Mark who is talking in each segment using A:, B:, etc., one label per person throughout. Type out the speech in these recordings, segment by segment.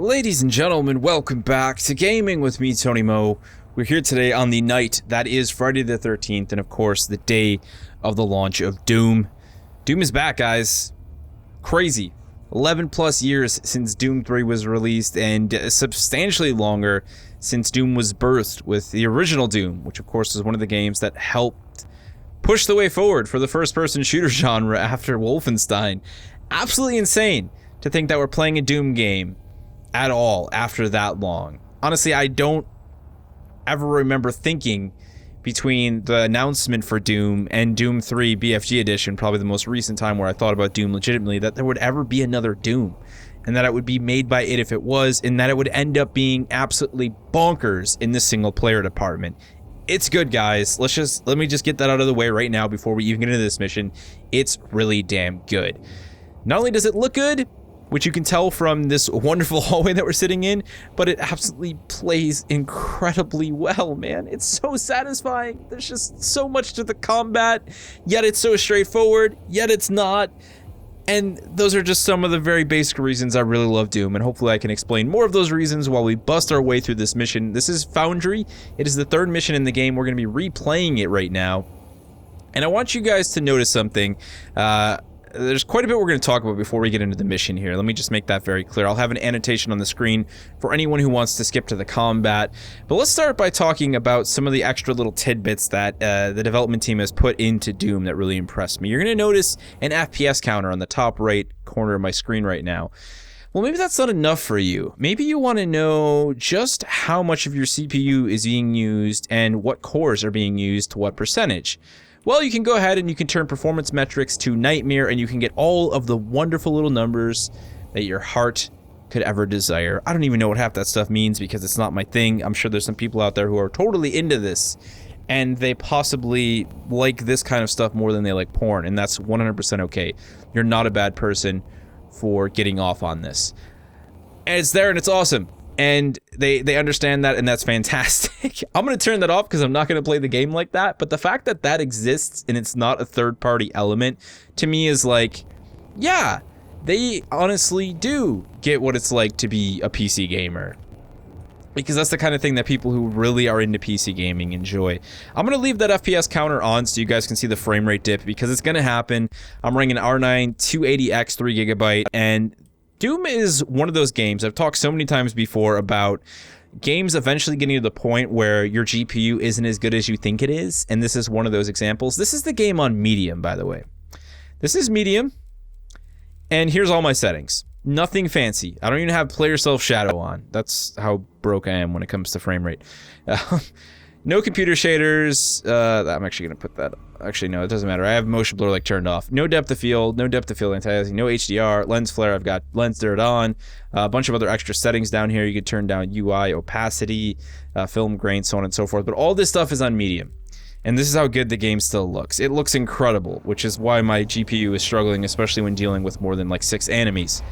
A: Ladies and gentlemen, welcome back to Gaming with me, Tony Mo. We're here today on the night that is Friday the 13th, and of course, the day of the launch of Doom. Doom is back, guys. Crazy. 11 plus years since Doom 3 was released, and substantially longer since Doom was birthed with the original Doom, which of course is one of the games that helped push the way forward for the first-person shooter genre after Wolfenstein. Absolutely insane to think that we're playing a Doom game at all after that long. Honestly, I don't ever remember thinking between the announcement for Doom and Doom 3 BFG Edition, probably the most recent time where I thought about Doom legitimately, that there would ever be another Doom, and that it would be made by it if it was, and that it would end up being absolutely bonkers in the single player department. It's good, guys. Let me just get that out of the way right now before we even get into this mission. It's really damn good. Not only does it look good, which you can tell from this wonderful hallway that we're sitting in, but it absolutely plays incredibly well, man. It's so satisfying. There's just so much to the combat, yet it's so straightforward, yet it's not. And those are just some of the very basic reasons I really love Doom, and hopefully I can explain more of those reasons while we bust our way through this mission. This is Foundry. It is the third mission in the game. We're going to be replaying it right now. And I want you guys to notice something. There's quite a bit we're going to talk about before we get into the mission here. Let me just make that very clear. I'll have an annotation on the screen for anyone who wants to skip to the combat. But let's start by talking about some of the extra little tidbits that the development team has put into Doom that really impressed me. You're going to notice an FPS counter on the top right corner of my screen right now. Well, maybe that's not enough for you. Maybe you want to know just how much of your CPU is being used and what cores are being used to what percentage. Well, you can go ahead and you can turn performance metrics to nightmare, and you can get all of the wonderful little numbers that your heart could ever desire. I don't even know what half that stuff means because it's not my thing. I'm sure there's some people out there who are totally into this, and they possibly like this kind of stuff more than they like porn, and that's 100% okay. You're not a bad person for getting off on this. And it's there, and it's awesome. And they understand that, and that's fantastic. I'm going to turn that off because I'm not going to play the game like that. But the fact that that exists and it's not a third-party element, to me is like, yeah, they honestly do get what it's like to be a PC gamer. Because that's the kind of thing that people who really are into PC gaming enjoy. I'm going to leave that FPS counter on so you guys can see the frame rate dip because it's going to happen. I'm running an R9 280X 3GB, and Doom is one of those games, I've talked so many times before about games eventually getting to the point where your GPU isn't as good as you think it is, and this is one of those examples. This is the game on medium, by the way. This is medium, and here's all my settings. Nothing fancy. I don't even have player self-shadow on. That's how broke I am when it comes to frame rate. No computer shaders. I'm actually going to put that... Actually, no, it doesn't matter. I have motion blur turned off. No depth of field. No depth of field anti-aliasing. No HDR. Lens flare. I've got lens dirt on. A bunch of other extra settings down here. You could turn down UI, opacity, film grain, so on and so forth. But all this stuff is on medium. And this is how good the game still looks. It looks incredible, which is why my GPU is struggling, especially when dealing with more than like 6 enemies.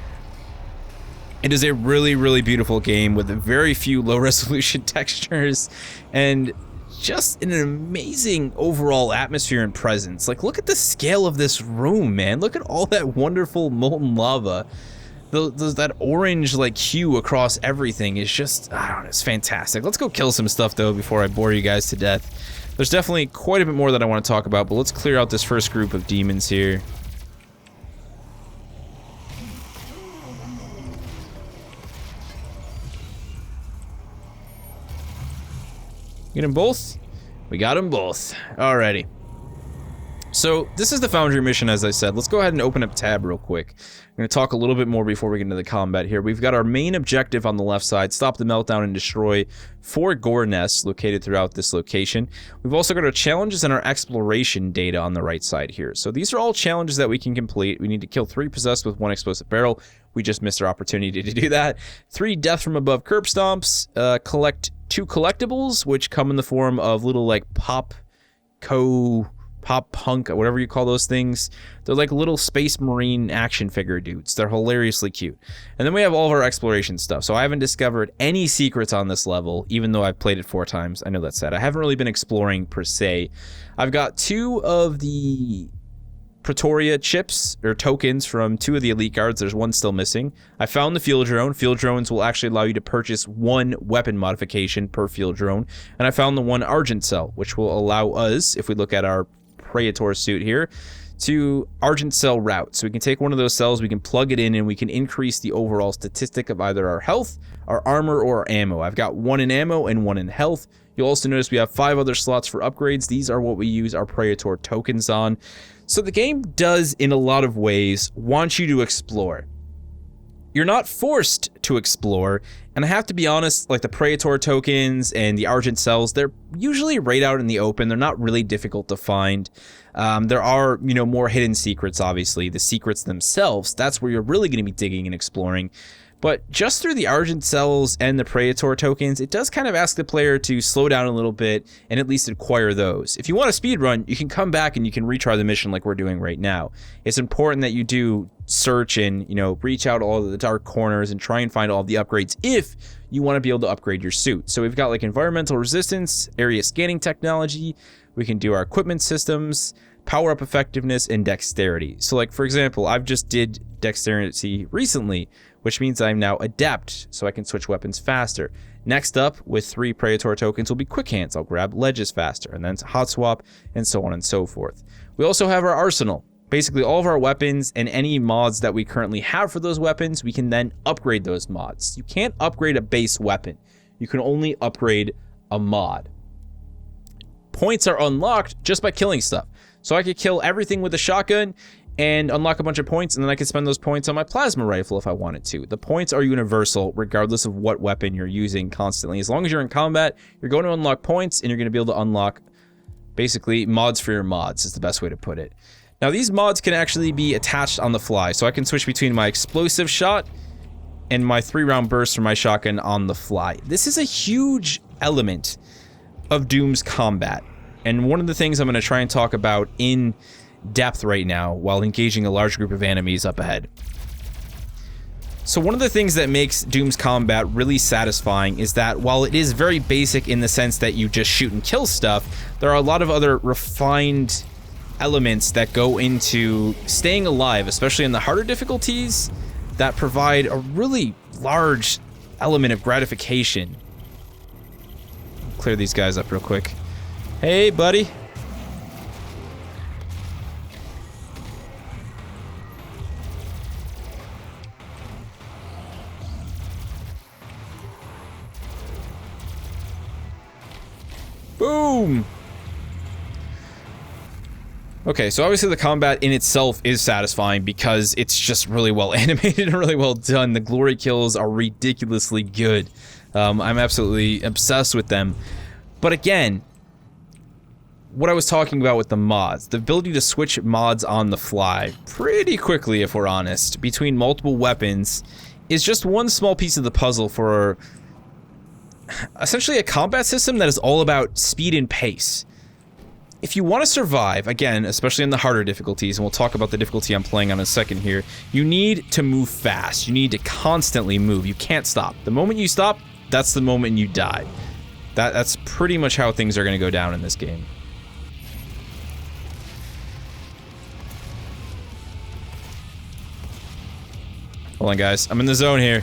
A: It is a really, really beautiful game with very few low-resolution textures and just an amazing overall atmosphere and presence. Like, look at the scale of this room, man. Look at all that wonderful molten lava. That orange, like, hue across everything is just, I don't know, it's fantastic. Let's go kill some stuff, though, before I bore you guys to death. There's definitely quite a bit more that I want to talk about, but let's clear out this first group of demons here. Get them both? We got them both. Alrighty. So, this is the Foundry mission, as I said. Let's go ahead and open up tab real quick. I'm going to talk a little bit more before we get into the combat here. We've got our main objective on the left side, stop the meltdown and destroy 4 gore nests located throughout this location. We've also got our challenges and our exploration data on the right side here. So these are all challenges that we can complete. We need to kill 3 possessed with 1 explosive barrel. We just missed our opportunity to do that. 3 death from above curb stomps. Collect 2 collectibles, which come in the form of little like pop punk, whatever you call those things. They're like little Space Marine action figure dudes. They're hilariously cute. And then we have all of our exploration stuff. So I haven't discovered any secrets on this level, even though I've played it 4 times. I know that's sad. I haven't really been exploring per se. I've got 2 of the Pretoria chips or tokens from 2 of the elite guards. There's 1 still missing. I found the field drone. Field drones will actually allow you to purchase 1 weapon modification per field drone. And I found the 1 Argent cell, which will allow us, if we look at our Praetor suit here, to Argent cell route. So we can take one of those cells, we can plug it in, and we can increase the overall statistic of either our health, our armor, or our ammo. I've got 1 in ammo and 1 in health. You'll also notice we have 5 other slots for upgrades. These are what we use our Praetor tokens on. So the game does, in a lot of ways, want you to explore. You're not forced to explore, and I have to be honest, like the Praetor tokens and the Argent cells, they're usually right out in the open. They're not really difficult to find. There are, more hidden secrets, obviously. The secrets themselves, that's where you're really going to be digging and exploring. But just through the Argent cells and the Praetor tokens, it does kind of ask the player to slow down a little bit and at least acquire those. If you want a speed run, you can come back and you can retry the mission like we're doing right now. It's important that you do search and, reach out all of the dark corners and try and find all of the upgrades if you want to be able to upgrade your suit. So we've got like environmental resistance, area scanning technology, we can do our equipment systems, power up effectiveness, and dexterity. So like, for example, I've just did dexterity recently, which means I'm now adept, so I can switch weapons faster. Next up, with 3 Praetor tokens, will be quick hands. I'll grab ledges faster, and then hot swap, and so on and so forth. We also have our arsenal. Basically, all of our weapons and any mods that we currently have for those weapons, we can then upgrade those mods. You can't upgrade a base weapon. You can only upgrade a mod. Points are unlocked just by killing stuff. So I could kill everything with a shotgun and unlock a bunch of points, and then I can spend those points on my plasma rifle if I wanted to. The points are universal regardless of what weapon you're using constantly. As long as you're in combat, you're going to unlock points, and you're going to be able to unlock basically mods for your mods is the best way to put it. Now these mods can actually be attached on the fly, so I can switch between my explosive shot and my 3-round burst for my shotgun on the fly. This is a huge element of Doom's combat, and one of the things I'm going to try and talk about in depth right now while engaging a large group of enemies up ahead. So one of the things that makes Doom's combat really satisfying is that while it is very basic in the sense that you just shoot and kill stuff, there are a lot of other refined elements that go into staying alive, especially in the harder difficulties, that provide a really large element of gratification. Clear these guys up real quick. Hey, buddy. Boom! Okay, so obviously the combat in itself is satisfying because it's just really well animated and really well done. The glory kills are ridiculously good. I'm absolutely obsessed with them. But again, what I was talking about with the mods, the ability to switch mods on the fly pretty quickly, if we're honest, between multiple weapons is just one small piece of the puzzle for essentially a combat system that is all about speed and pace. If you want to survive, again, especially in the harder difficulties, and we'll talk about the difficulty I'm playing on in a second here, you need to move fast. You need to constantly move. You can't stop. The moment you stop, that's the moment you die. That's pretty much how things are going to go down in this game. Hold on, guys. I'm in the zone here.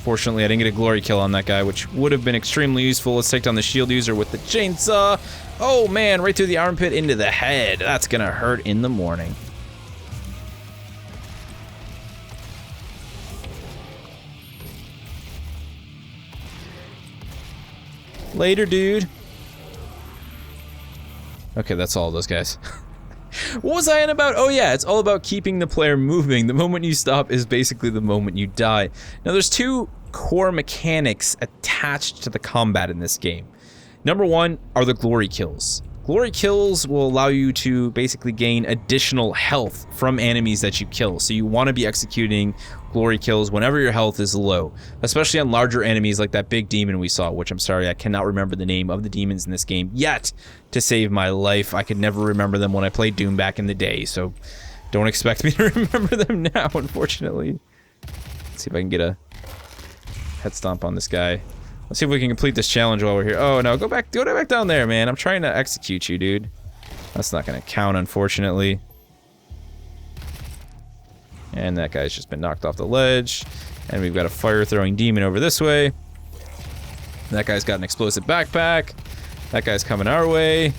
A: Fortunately, I didn't get a glory kill on that guy, which would have been extremely useful. Let's take down the shield user with the chainsaw. Oh, man, right through the armpit into the head. That's gonna hurt in the morning. Later, dude. Okay, that's all of those guys. What was I on about? Oh yeah, it's all about keeping the player moving. The moment you stop is basically the moment you die. Now there's 2 core mechanics attached to the combat in this game. Number 1 are the glory kills. Glory kills will allow you to basically gain additional health from enemies that you kill. So you want to be executing glory kills whenever your health is low, especially on larger enemies like that big demon we saw, which I'm sorry, I cannot remember the name of the demons in this game yet to save my life. I could never remember them when I played Doom back in the day, so don't expect me to remember them now, unfortunately. Let's see if I can get a head stomp on this guy. Let's see if we can complete this challenge while we're here. Oh no, go back down there, man. I'm trying to execute you, dude. That's not going to count, unfortunately. And that guy's just been knocked off the ledge. And we've got a fire-throwing demon over this way. That guy's got an explosive backpack. That guy's coming our way.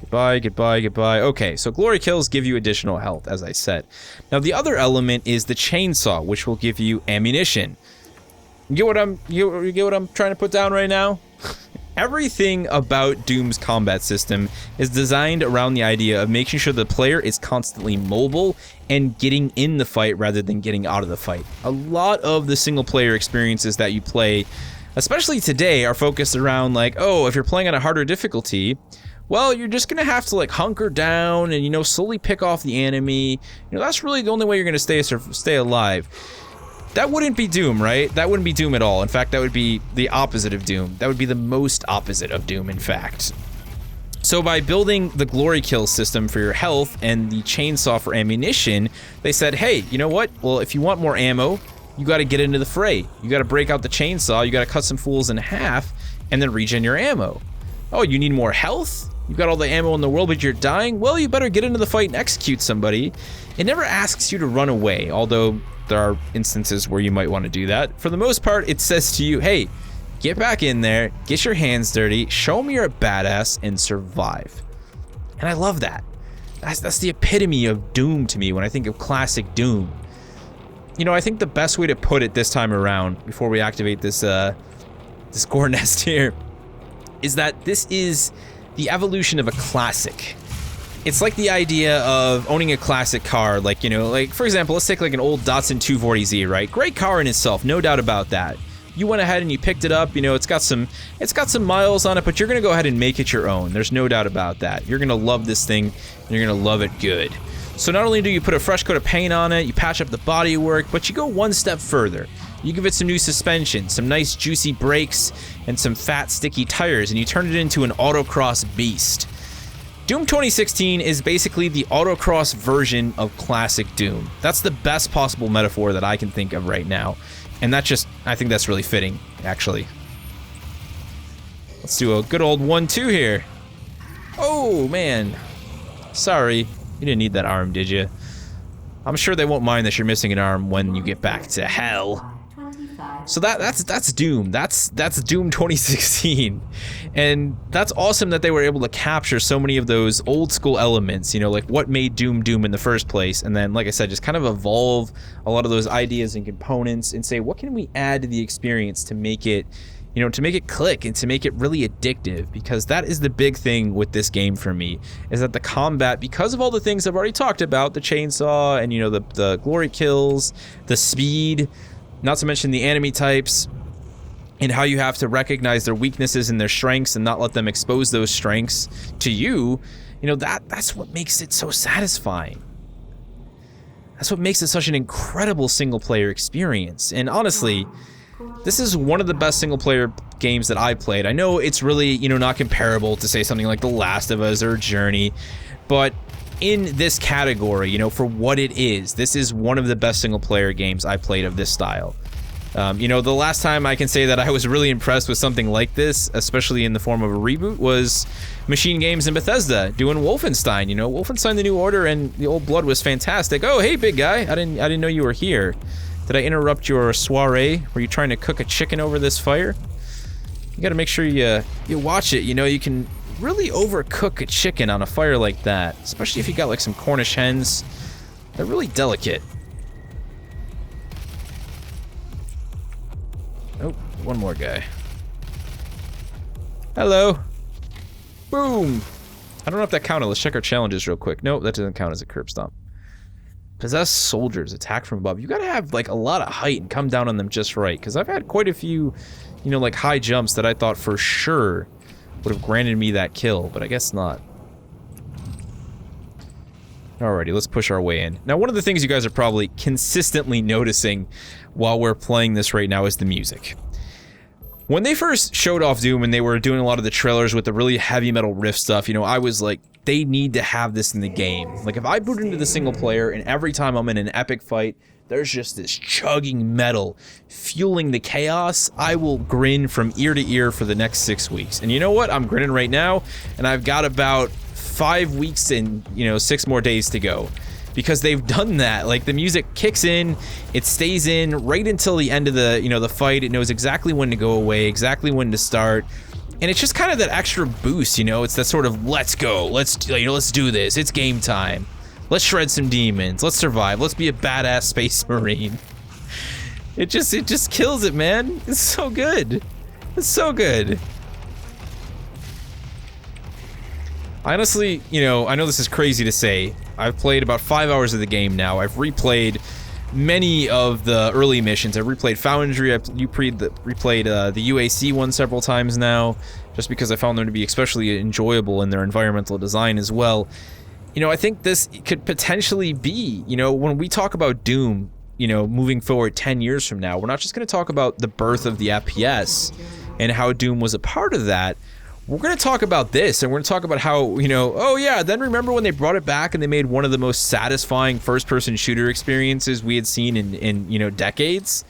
A: Goodbye, goodbye, goodbye. Okay, so glory kills give you additional health, as I said. Now, the other element is the chainsaw, which will give you ammunition. You get what I'm trying to put down right now? Everything about Doom's combat system is designed around the idea of making sure the player is constantly mobile and getting in the fight rather than getting out of the fight. A lot of the single player experiences that you play, especially today, are focused around like, oh, if you're playing on a harder difficulty, well, you're just gonna have to like hunker down and, you know, slowly pick off the enemy. You know, that's really the only way you're gonna stay alive. That wouldn't be Doom, right? That wouldn't be Doom at all. In fact, that would be the opposite of Doom. That would be the most opposite of Doom, in fact. So by building the glory kill system for your health and the chainsaw for ammunition, they said, hey, you know what? Well, if you want more ammo, you gotta get into the fray. You gotta break out the chainsaw, you gotta cut some fools in half, and then regen your ammo. Oh, you need more health? You've got all the ammo in the world, but you're dying? Well, you better get into the fight and execute somebody. It never asks you to run away, although there are instances where you might want to do that. For the most part, it says to you, hey, get back in there, get your hands dirty, show me you're a badass, and survive. And I love that. That's the epitome of Doom to me when I think of classic Doom. You know, I think the best way to put it this time around, before we activate this gore nest here, is that this is the evolution of a classic. It's like the idea of owning a classic car, like, you know, like, for example, let's take like an old Datsun 240Z, right? Great car in itself, no doubt about that. You went ahead and you picked it up, you know, it's got some miles on it, but you're gonna go ahead and make it your own. There's no doubt about that. You're gonna love this thing, and you're gonna love it good. So not only do you put a fresh coat of paint on it, you patch up the bodywork, but you go one step further. You give it some new suspension, some nice juicy brakes, and some fat sticky tires, and you turn it into an autocross beast. Doom 2016 is basically the autocross version of classic Doom. That's the best possible metaphor that I can think of right now. And I think that's really fitting, actually. Let's do a good old 1-2 here. Oh, man. Sorry, you didn't need that arm, did you? I'm sure they won't mind that you're missing an arm when you get back to hell. So that's Doom. That's Doom 2016. And that's awesome that they were able to capture so many of those old school elements, you know, like what made Doom Doom in the first place, and then, like I said, just kind of evolve a lot of those ideas and components and say, what can we add to the experience to make it, you know, to make it click and to make it really addictive? Because that is the big thing with this game for me, is that the combat, because of all the things I've already talked about, the chainsaw and, you know, the glory kills, the speed, not to mention the enemy types, and how you have to recognize their weaknesses and their strengths and not let them expose those strengths to you, you know, that's what makes it so satisfying. That's what makes it such an incredible single-player experience. And honestly, this is one of the best single-player games that I've played. I know it's really, you know, not comparable to, say, something like The Last of Us or Journey, but in this category, you know, for what it is, this is one of the best single-player games I played of this style. You know, the last time I can say that I was really impressed with something like this, especially in the form of a reboot, was Machine Games and Bethesda doing Wolfenstein. You know, Wolfenstein: The New Order and The Old Blood was fantastic. Oh, hey, big guy, I didn't know you were here. Did I interrupt your soiree? Were you trying to cook a chicken over this fire? You got to make sure you watch it. You know, you can really overcook a chicken on a fire like that, especially if you got like some Cornish hens. They're really delicate. Oh, one more guy. Hello. Boom. I don't know if that counted. Let's check our challenges real quick. Nope, that doesn't count as a curb stomp. Possess soldiers, attack from above. You gotta have like a lot of height and come down on them just right, because I've had quite a few, you know, like high jumps that I thought for sure would have granted me that kill, but I guess not. Alrighty, let's push our way in. Now, one of the things you guys are probably consistently noticing while we're playing this right now is the music. When they first showed off Doom and they were doing a lot of the trailers with the really heavy metal riff stuff, you know, I was like, they need to have this in the game. Like, if I boot into the single player and every time I'm in an epic fight, there's just this chugging metal fueling the chaos, I will grin from ear to ear for the next 6 weeks. And you know what? I'm grinning right now, and I've got about 5 weeks and, 6 more days to go. Because they've done that. Like, the music kicks in, it stays in right until the end of the, the fight. It knows exactly when to go away, exactly when to start. And it's just kind of that extra boost, It's that sort of, let's go, let's do this, it's game time. Let's shred some demons, let's survive, let's be a badass space marine. It just kills it, man. It's so good. It's so good. Honestly, I know this is crazy to say. I've played about 5 hours of the game now. I've replayed many of the early missions. I've replayed Foundry. I've replayed the UAC one several times now, just because I found them to be especially enjoyable in their environmental design as well. I think this could potentially be, when we talk about Doom, moving forward 10 years from now, we're not just going to talk about the birth of the FPS and how Doom was a part of that. We're going to talk about this, and we're going to talk about how, oh yeah, then remember when they brought it back and they made one of the most satisfying first-person shooter experiences we had seen in decades?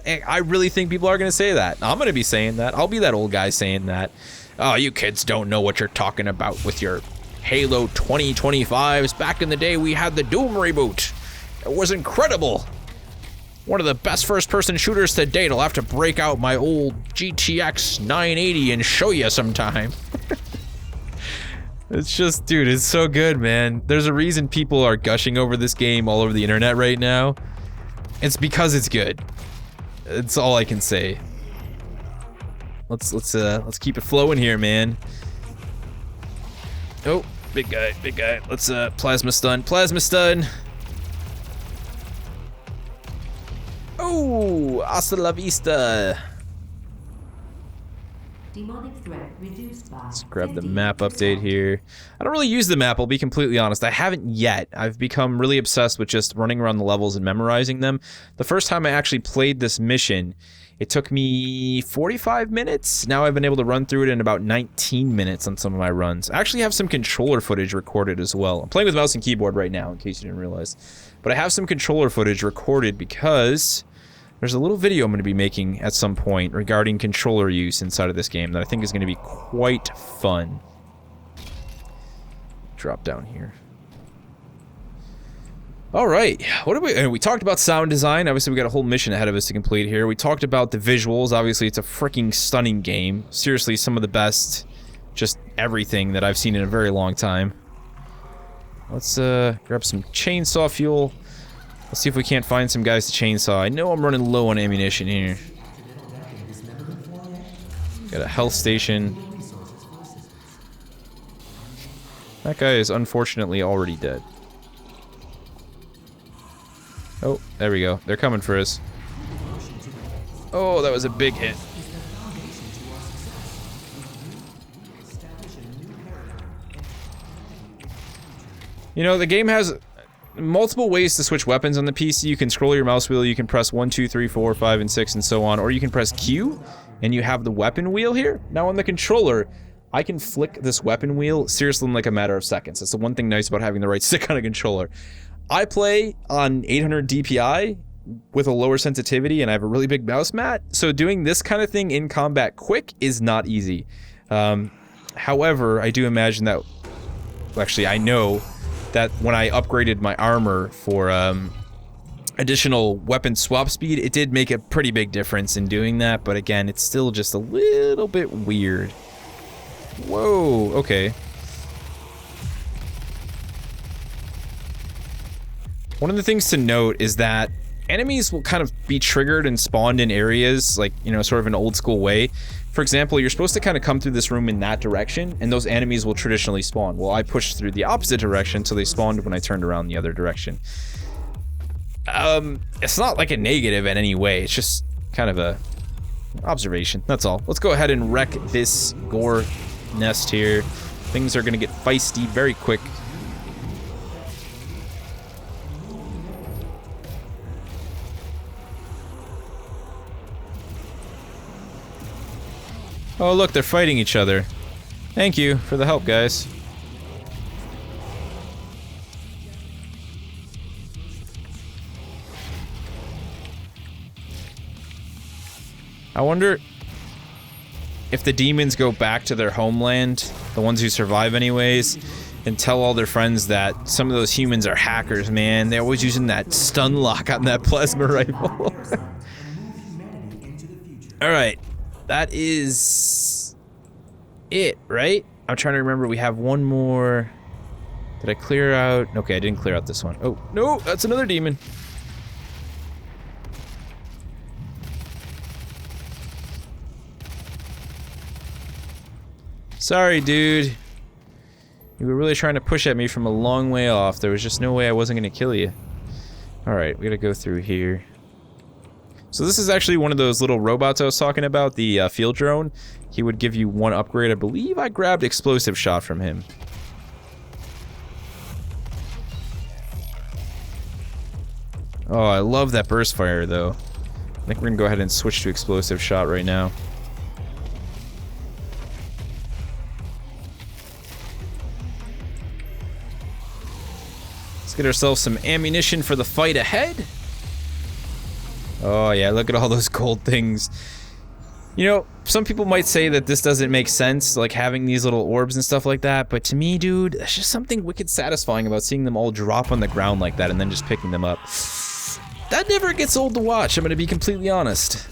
A: I really think people are going to say that. I'm going to be saying that. I'll be that old guy saying that. Oh, you kids don't know what you're talking about with your Halo 2025s. Back in the day, we had the Doom reboot. It was incredible. One of the best first-person shooters to date. I'll have to break out my old GTX 980 and show you sometime. It's just, dude, it's so good, man. There's a reason people are gushing over this game all over the internet right now. It's because it's good. It's all I can say. Let's keep it flowing here, man. Oh, big guy, big guy. Let's plasma stun, plasma stun. Oh, hasta la vista.
B: Demonic threat reduced by
A: Let's grab the map update here. I don't really use the map, I'll be completely honest. I haven't yet. I've become really obsessed with just running around the levels and memorizing them. The first time I actually played this mission, it took me 45 minutes. Now I've been able to run through it in about 19 minutes on some of my runs. I actually have some controller footage recorded as well. I'm playing with mouse and keyboard right now, in case you didn't realize. But I have some controller footage recorded because there's a little video I'm going to be making at some point regarding controller use inside of this game that I think is going to be quite fun. Drop down here. Alright, we talked about sound design. Obviously we got a whole mission ahead of us to complete here. We talked about the visuals. Obviously it's a freaking stunning game. Seriously, some of the best, just everything that I've seen in a very long time. Let's grab some chainsaw fuel. Let's see if we can't find some guys to chainsaw. I know I'm running low on ammunition here. Got a health station. That guy is unfortunately already dead. Oh, there we go. They're coming for us. Oh, that was a big hit. The game has multiple ways to switch weapons on the PC. You can scroll your mouse wheel, you can press 1, 2, 3, 4, 5, and 6, and so on, or you can press Q, and you have the weapon wheel here. Now on the controller, I can flick this weapon wheel seriously in like a matter of seconds. That's the one thing nice about having the right stick on a controller. I play on 800 DPI with a lower sensitivity, and I have a really big mouse mat, so doing this kind of thing in combat quick is not easy. However, I do imagine that, actually I know that when I upgraded my armor for additional weapon swap speed, it did make a pretty big difference in doing that, but again, it's still just a little bit weird. Whoa, okay. One of the things to note is that enemies will kind of be triggered and spawned in areas, like, sort of an old school way. For example, you're supposed to kind of come through this room in that direction, and those enemies will traditionally spawn. Well, I pushed through the opposite direction, so they spawned when I turned around the other direction. It's not like a negative in any way, it's just kind of a observation, that's all. Let's go ahead and wreck this gore nest here. Things are gonna get feisty very quick. Oh look, they're fighting each other. Thank you for the help, guys. I wonder... if the demons go back to their homeland, the ones who survive anyways, and tell all their friends that some of those humans are hackers, man. They're always using that stun lock on that plasma rifle. Alright, that is it, right? I'm trying to remember, we have one more. Did I clear out? Okay, I didn't clear out this one. Oh, no, that's another demon. Sorry, dude. You were really trying to push at me from a long way off. There was just no way I wasn't going to kill you. Alright, we gotta go through here. So this is actually one of those little robots I was talking about, the field drone. He would give you one upgrade. I believe I grabbed explosive shot from him. Oh, I love that burst fire, though. I think we're gonna go ahead and switch to explosive shot right now. Let's get ourselves some ammunition for the fight ahead. Oh yeah, look at all those gold things. You know, some people might say that this doesn't make sense, like having these little orbs and stuff like that, but to me, dude, there's just something wicked satisfying about seeing them all drop on the ground like that and then just picking them up. That never gets old to watch, I'm gonna be completely honest.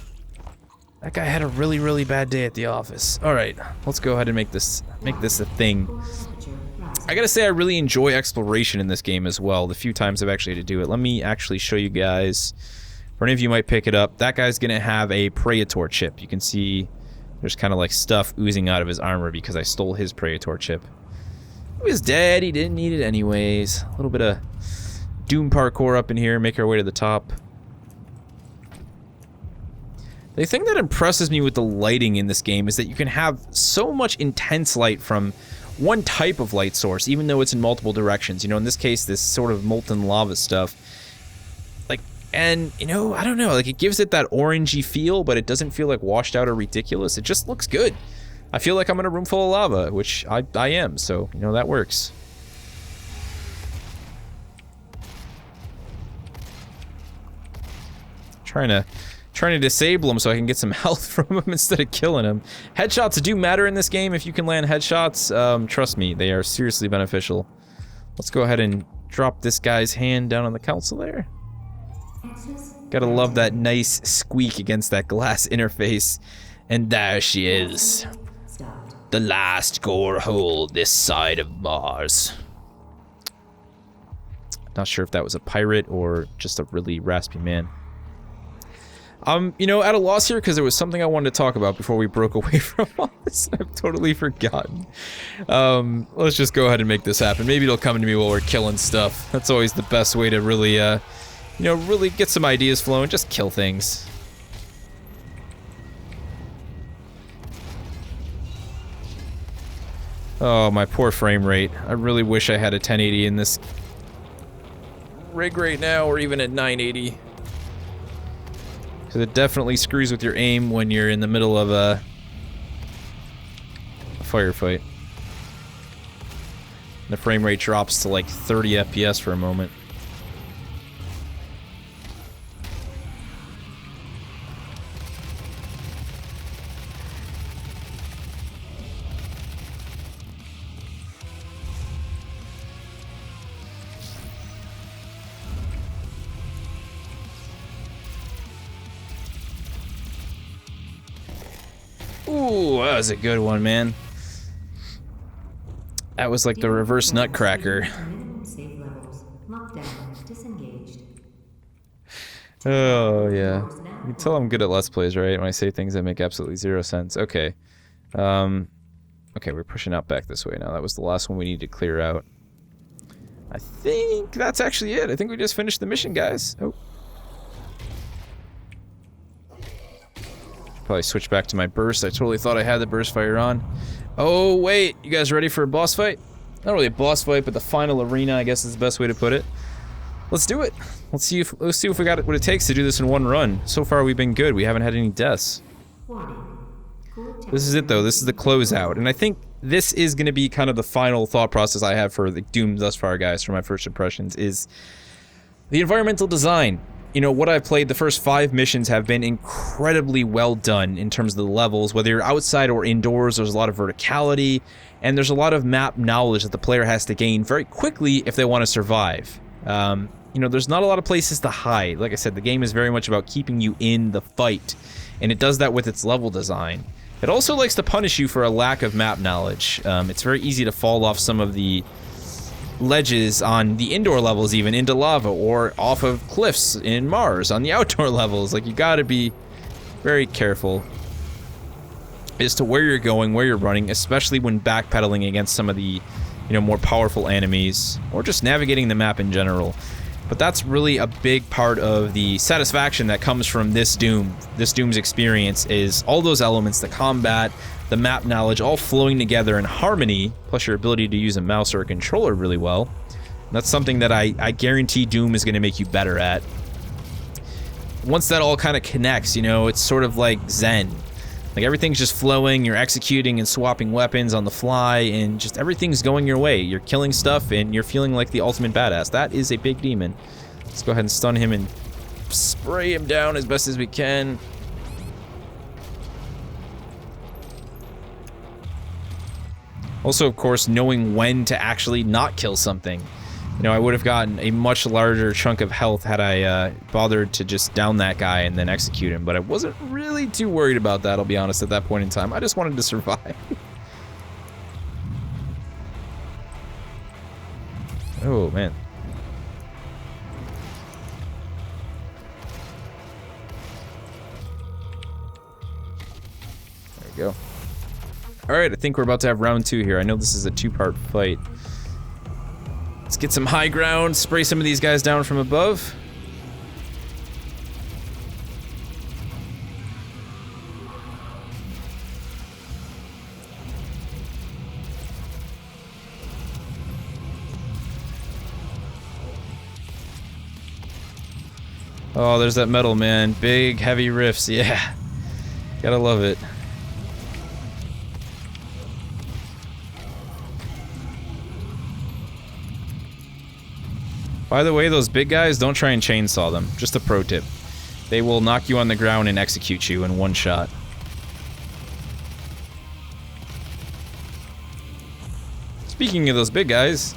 A: That guy had a really, really bad day at the office. Alright, let's go ahead and make this a thing. I gotta say, I really enjoy exploration in this game as well, the few times I've actually had to do it. Let me actually show you guys. For any of you might pick it up, that guy's gonna have a Praetor chip. You can see there's kind of like stuff oozing out of his armor because I stole his Praetor chip. He was dead, he didn't need it anyways. A little bit of Doom parkour up in here, make our way to the top. The thing that impresses me with the lighting in this game is that you can have so much intense light from one type of light source, even though it's in multiple directions. You know, in this case, this sort of molten lava stuff. And, you know, I don't know, like, it gives it that orangey feel, but it doesn't feel, like, washed out or ridiculous. It just looks good. I feel like I'm in a room full of lava, which I am, so, you know, that works. Trying to disable him so I can get some health from him instead of killing him. Headshots do matter in this game. If you can land headshots, trust me, they are seriously beneficial. Let's go ahead and drop this guy's hand down on the console there. Gotta love that nice squeak against that glass interface. And there she is. The last gore hole this side of Mars. Not sure if that was a pirate or just a really raspy man. You know, at a loss here because there was something I wanted to talk about before we broke away from all this. I've totally forgotten. Let's just go ahead and make this happen. Maybe it'll come to me while we're killing stuff. That's always the best way to really, you know, really get some ideas flowing. Just kill things. Oh, my poor frame rate. I really wish I had a 1080 in this rig right now, or even at 980. Because it definitely screws with your aim when you're in the middle of a firefight. The frame rate drops to like 30 FPS for a moment. Ooh, that was a good one, man. That was like the reverse nutcracker. Oh, yeah. You can tell I'm good at Let's Plays, right? When I say things that make absolutely zero sense. Okay. Okay, we're pushing out back this way now. That was the last one we needed to clear out. I think that's actually it. I think we just finished the mission, guys. Oh. Probably switch back to my burst. I totally thought I had the burst fire on. Oh, wait. You guys ready for a boss fight? Not really a boss fight, but the final arena, I guess is the best way to put it. Let's do it. Let's see if we got what it takes to do this in one run. So far, we've been good. We haven't had any deaths. This is it, though. This is the closeout. And I think this is going to be kind of the final thought process I have for the Doom thus far, guys, for my first impressions, is the environmental design. you know, what I've played, the first 5 missions have been incredibly well done in terms of the levels. Whether you're outside or indoors, there's a lot of verticality, and there's a lot of map knowledge that the player has to gain very quickly if they want to survive. You know, there's not a lot of places to hide. Like I said, the game is very much about keeping you in the fight, and it does that with its level design. It also likes to punish you for a lack of map knowledge. It's very easy to fall off some of the ledges on the indoor levels, even into lava, or off of cliffs in Mars on the outdoor levels. Like, you gotta be very careful as to where you're going, where you're running, especially when backpedaling against some of the, you know, more powerful enemies, or just navigating the map in general. But that's really a big part of the satisfaction that comes from this Doom's experience, is all those elements, the combat, the map knowledge, all flowing together in harmony, plus your ability to use a mouse or a controller really well. And that's something that I guarantee Doom is going to make you better at. Once that all kind of connects, you know, it's sort of like Zen. Like, everything's just flowing, you're executing and swapping weapons on the fly, and just everything's going your way. You're killing stuff, and you're feeling like the ultimate badass. That is a big demon. Let's go ahead and stun him and spray him down as best as we can. Also, of course, knowing when to actually not kill something. You know, I would have gotten a much larger chunk of health had I bothered to just down that guy and then execute him, but I wasn't really too worried about that, I'll be honest, at that point in time. I just wanted to survive. Oh, man. There we go. Alright, I think we're about to have round 2 here. I know this is a 2-part fight. Let's get some high ground, spray some of these guys down from above. Oh, there's that metal, man. Big, heavy riffs, yeah. Gotta love it. By the way, those big guys, don't try and chainsaw them. Just a pro tip. They will knock you on the ground and execute you in one shot. Speaking of those big guys...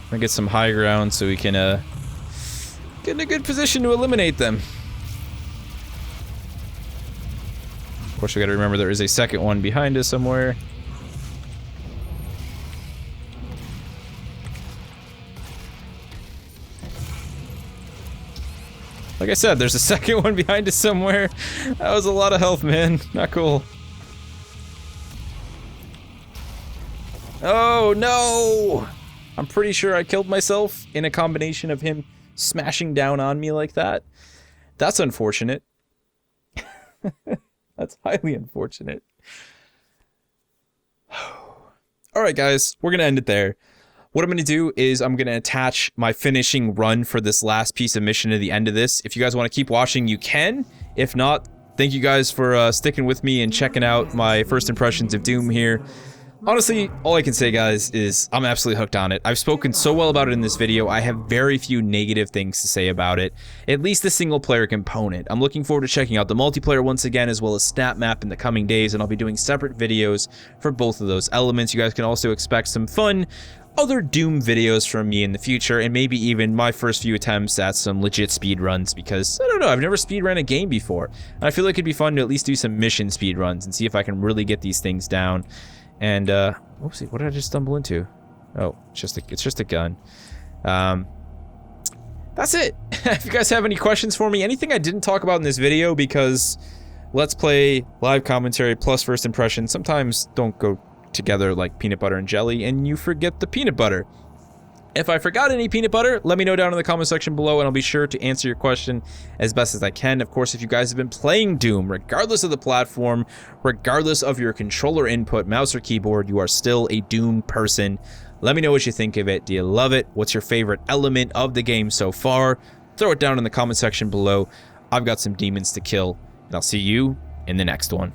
A: I'm gonna get some high ground so we can, get in a good position to eliminate them. Of course, we gotta remember there is a second one behind us somewhere. Like I said, there's a second one behind us somewhere. That was a lot of health, man. Not cool. Oh, no! I'm pretty sure I killed myself in a combination of him smashing down on me like that. That's unfortunate. That's highly unfortunate. Alright guys, we're gonna end it there. What I'm gonna do is I'm gonna attach my finishing run for this last piece of mission to the end of this. If you guys want to keep watching, you can. If not, thank you guys for sticking with me and checking out my first impressions of Doom here. Honestly, all I can say, guys, is I'm absolutely hooked on it. I've spoken so well about it in this video. I have very few negative things to say about it. At least the single-player component. I'm looking forward to checking out the multiplayer once again, as well as Snap Map in the coming days, and I'll be doing separate videos for both of those elements. You guys can also expect some fun other Doom videos from me in the future, and maybe even my first few attempts at some legit speedruns, because, I don't know, I've never speedrun a game before. And I feel like it'd be fun to at least do some mission speedruns and see if I can really get these things down. And, whoopsie, what did I just stumble into? Oh, it's just a gun. That's it. If you guys have any questions for me, anything I didn't talk about in this video, because Let's Play, live commentary, plus first impression sometimes don't go together like peanut butter and jelly, and you forget the peanut butter. If I forgot any peanut butter, let me know down in the comment section below, and I'll be sure to answer your question as best as I can. Of course, if you guys have been playing Doom, regardless of the platform, regardless of your controller input, mouse or keyboard, you are still a Doom person. Let me know what you think of it. Do you love it? What's your favorite element of the game so far? Throw it down in the comment section below. I've got some demons to kill, and I'll see you in the next one.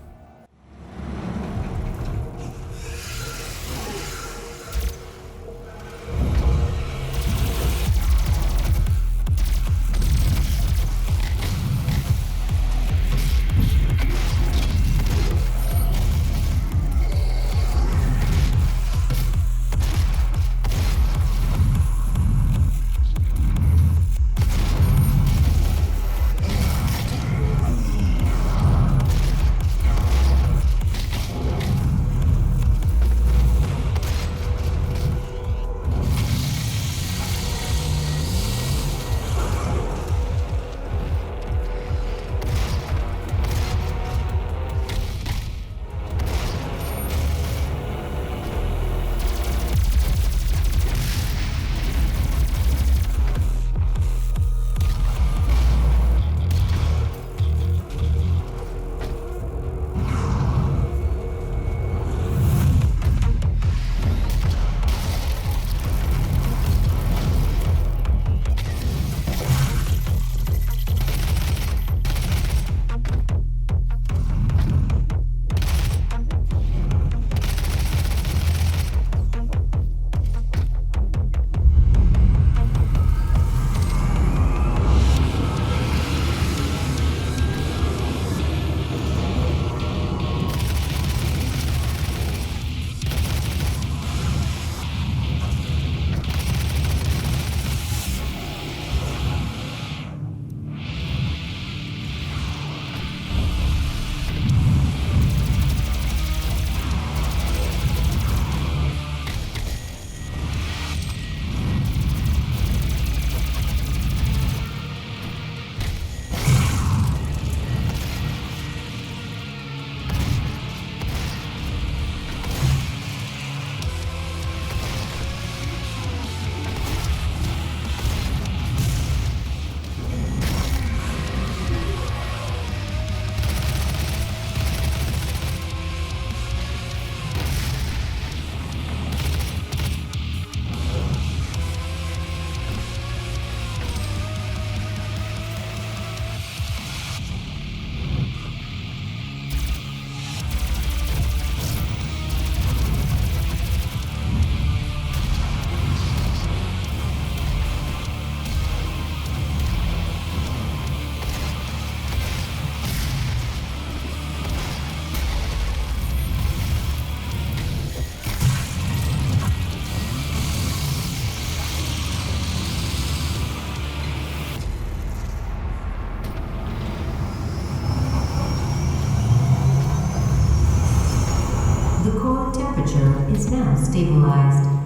B: temperature is now stabilized.